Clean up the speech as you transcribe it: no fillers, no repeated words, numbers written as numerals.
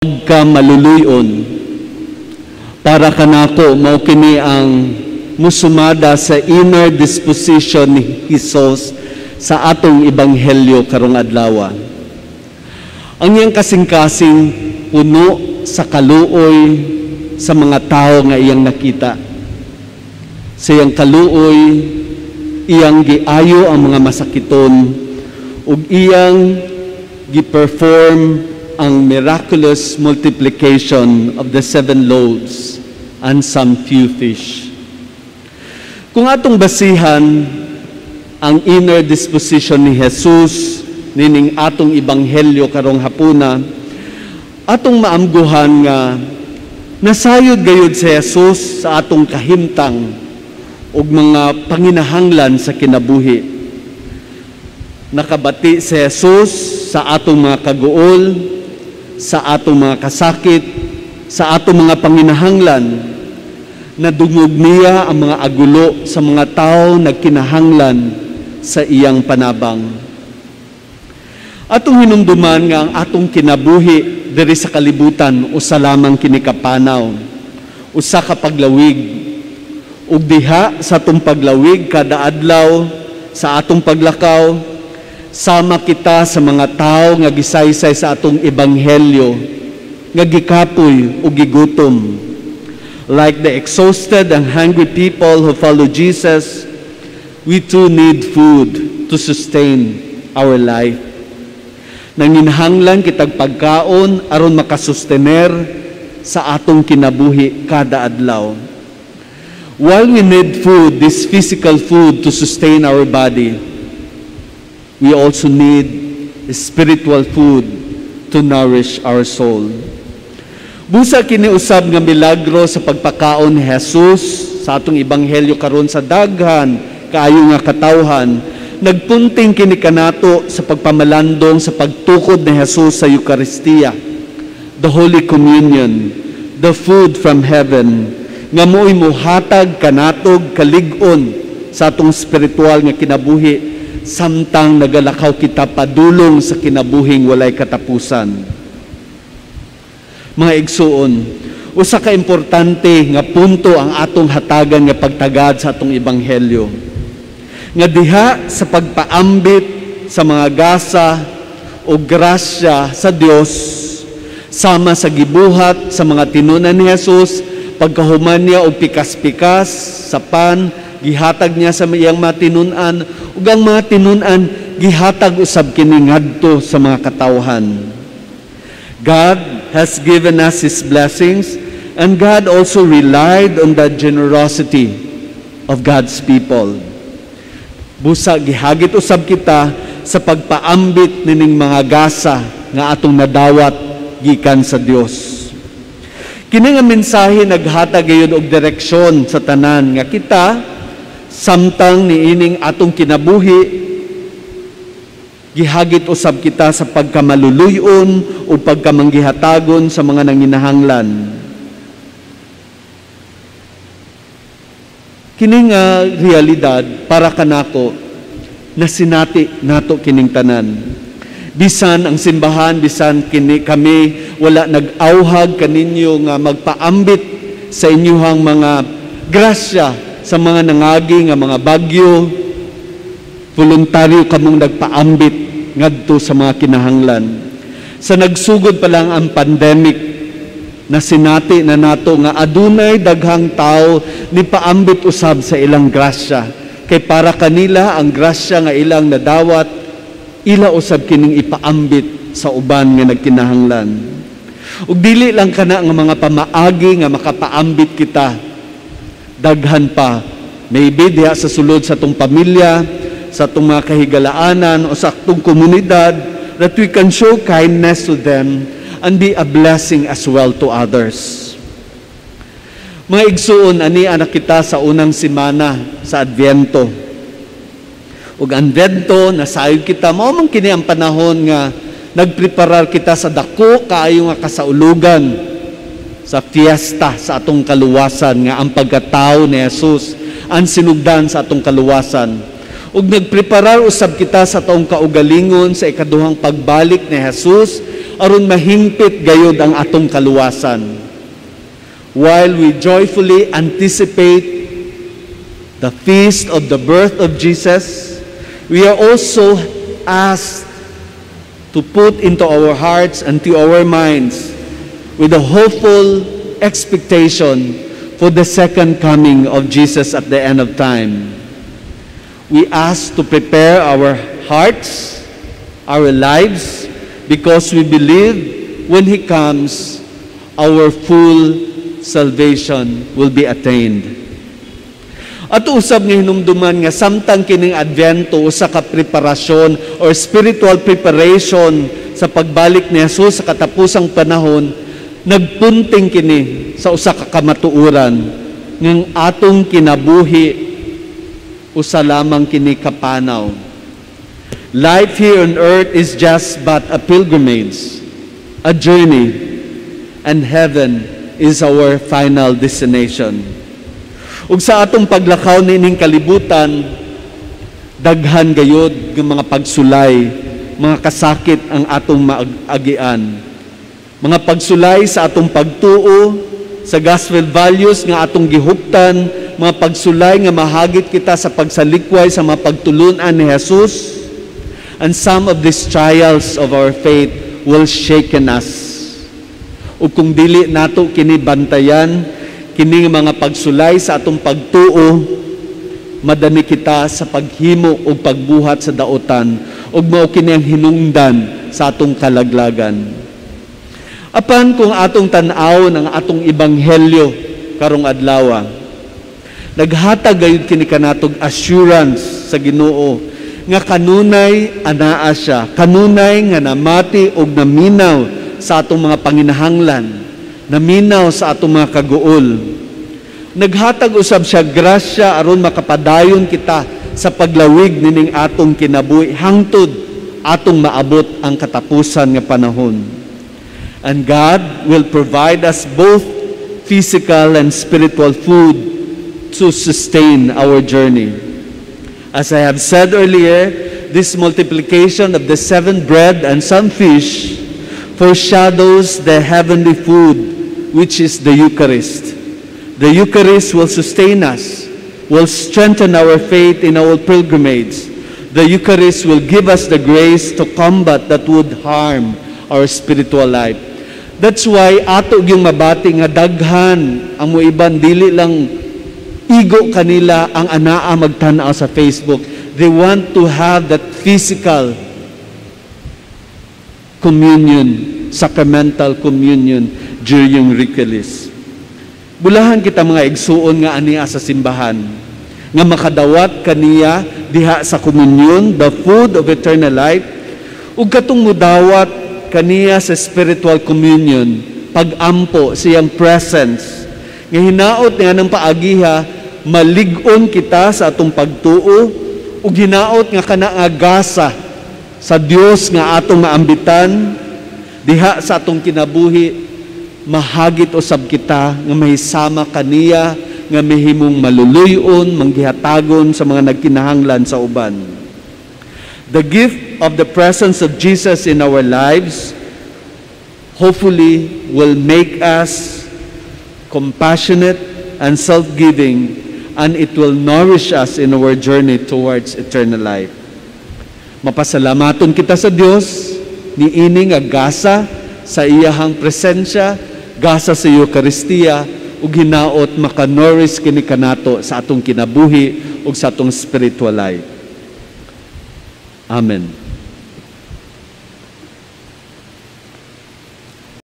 pagka maluluyon para kanako mao kini ang musumada sa inner disposition ni Hesus sa atong ebanghelyo karong adlaw. Ang iyang kasing-kasing puno sa kaluoy sa mga tao nga iyang nakita. Sa iyang kaluoy, iyang giayo ang mga masakiton ug iyang gi-perform ang miraculous multiplication of the 7 loaves and some few fish. Kung atong basihan ang inner disposition ni Jesus nining atong ebanghelyo karong hapuna, atong maamguhan nga nasayod gayud si Jesus sa atong kahimtang ug mga panginahanglan sa kinabuhi. Nakabati si Jesus sa atong mga kaguol, sa atong mga kasakit, sa atong mga panginahanglan. Nadungog niya ang mga agulo sa mga tao nagkinahanglan sa iyang panabang. Atong hinumduman nga ang atong kinabuhi diri sa kalibutan usa lamang kini ka panaw, usa ka paglawig. Ug diha sa atong paglawig kada adlaw sa atong paglakaw, sama kita sa mga tao nga gisaysay sa atong ebanghelyo, nga gikapoy ug gigutom. Like the exhausted and hungry people who follow Jesus, we too need food to sustain our life. Nanginhanglan kitag pagkaon aron makasustener sa atong kinabuhi kada adlaw. While we need food, this physical food to sustain our body, we also need spiritual food to nourish our soul. Busa kini usab nga milagro sa pagpakaon ni Jesus sa atong ebanghelyo karon sa daghan kaayo nga katawhan. Nagpunting kini kanato sa pagpamalandong sa pagtukod ni Jesus sa Eucharistia, the Holy Communion, the food from heaven, nga mo'y muhatag kanatog kalig-on sa atong spiritual nga kinabuhi samtang nagalakaw kita padulong sa kinabuhing walay katapusan. Mga igsuon, usa ka importante nga punto ang atong hatagan nga pagtagad sa atong ebanghelyo. Nga diha sa pagpaambit sa mga gasa o grasya sa Dios sama sa gibuhat sa mga tinunan ni Jesus, pagkahuman niya og pikas-pikas sa pan, gihatag niya sa iyang matinunan, ug ang mga tinunan gihatag usab kini ngadto sa mga katawhan. God has given us His blessings, and God also relied on the generosity of God's people. Busa gihagit usab kita sa pagpaambit nining mga gasa nga atong nadawat gikan sa Dios. Kini nga mensahe naghatag gayud og direksyon sa tanan nga kita samtang niining atong kinabuhi gihagit usab kita sa pagkamaluluyon o pagkamanggihatagon sa mga nanginahanglan. Kini nga realidad para kanako na sinati nato kining tanan. Bisan ang simbahan, bisan kini kami wala nag-auhag kaninyo nga magpaambit sa inyuhang mga grasya sa mga nangagi nga mga bagyo, voluntaryo kamong nagpaambit ngadto sa mga kinahanglan. Sa nagsugod pa lang ang pandemic, na sinati na nato nga adunay daghang tao ni paambit usab sa ilang grasya. Kay para kanila ang grasya nga ilang nadawat, ila usab kining ipaambit sa uban nga nagkinahanglan. Ug dili lang kana nga mga pamaagi nga makapaambit kita, daghan pa. Maybe diha sa sulod sa atong pamilya, sa atong mga kahigalaanan o sa atong komunidad, that we can show kindness to them and be a blessing as well to others. Mga igsuon, ani anak kita sa unang simana sa Advento. Ug Advento, nasayod kita, mao man kini ang panahon nga nagpreparar kita sa dako kaayo nga kasaulugan sa fiesta sa atong kaluwasan nga ang pagkatao ni Jesus ang sinugdan sa atong kaluwasan. Ug nagpreparar usab kita sa atong kaugalingon sa ikaduhang pagbalik ni Jesus aron mahingpit gayud ang atong kaluwasan. While we joyfully anticipate the feast of the birth of Jesus, we are also asked to put into our hearts and to our minds with a hopeful expectation for the second coming of Jesus at the end of time. We ask to prepare our hearts, our lives, because we believe when He comes, our full salvation will be attained. At usab nga hinumduman nga samtang kining Advento usa ka preparasyon or spiritual preparation sa pagbalik ni Jesus sa katapusang panahon, nagpunting kini sa usa ka kamatuoran ng atong kinabuhi usa lamang kini kapanaw. Life here on earth is just but a pilgrimage, a journey, and heaven is our final destination. Ug sa atong paglakaw nining kalibutan, daghan gayud ng mga pagsulay, mga kasakit ang atong maagian. Mga pagsulay sa atong pagtuo, sa gospel values nga atong gihuptan, mga pagsulay nga mahagit kita sa pagsalikway sa mga pagtulunan ni Jesus. And some of these trials of our faith will shaken us. O kung dili nato kini bantayan, kini mga pagsulay sa atong pagtuo, madani kita sa paghimo o pagbuhat sa daotan, ug mao kini ang hinungdan sa atong kalaglagan. Apan kung atong tan-aw ng atong ebanghelyo karong adlaw, naghatag gayud kini kanatog assurance sa Ginoo nga kanunay anaa siya, kanunay nga namati og naminaw sa atong mga panginahanglan, naminaw sa atong mga kaguol. Naghatag usab siya grasya aron makapadayon kita sa paglawig nining atong kinabuhi hangtod atong maabot ang katapusan nga panahon. And God will provide us both physical and spiritual food to sustain our journey. As I have said earlier, this multiplication of the 7 bread and some fish foreshadows the heavenly food, which is the Eucharist. The Eucharist will sustain us, will strengthen our faith in our pilgrimage. The Eucharist will give us the grace to combat that would harm our spiritual life. That's why ato yung mabati nga daghan ang mo iban dili lang igo kanila ang anaa magtanaw sa Facebook. They want to have that physical communion, sacramental communion during Eucharist. Bulahan kita mga igsuon nga aniya sa simbahan, nga makadawat kaniya diha sa komunyon, the food of eternal life, ug katong mudawat kaniya sa spiritual communion, pagampo siyang presence, nga hinaot nga ng paagiha, malig-on kita sa atong pagtuo, ug hinaot nga kana nga gasa sa Dios nga atong maambitan diha sa atong kinabuhi, mahagit usab kita nga mahisama kaniya nga mahimong maluluyon, manggihatagon sa mga nagkinahanglan sa uban. The gift of the presence of Jesus in our lives hopefully will make us compassionate and self-giving, and it will nourish us in our journey towards eternal life. Mapasalamaton kita sa Dios ni ining nga gasa sa iyahang presensya, gasa sa Eucharistia, ug hinaot makanourish kini kanato sa atong kinabuhi ug sa atong spiritual life. Amen.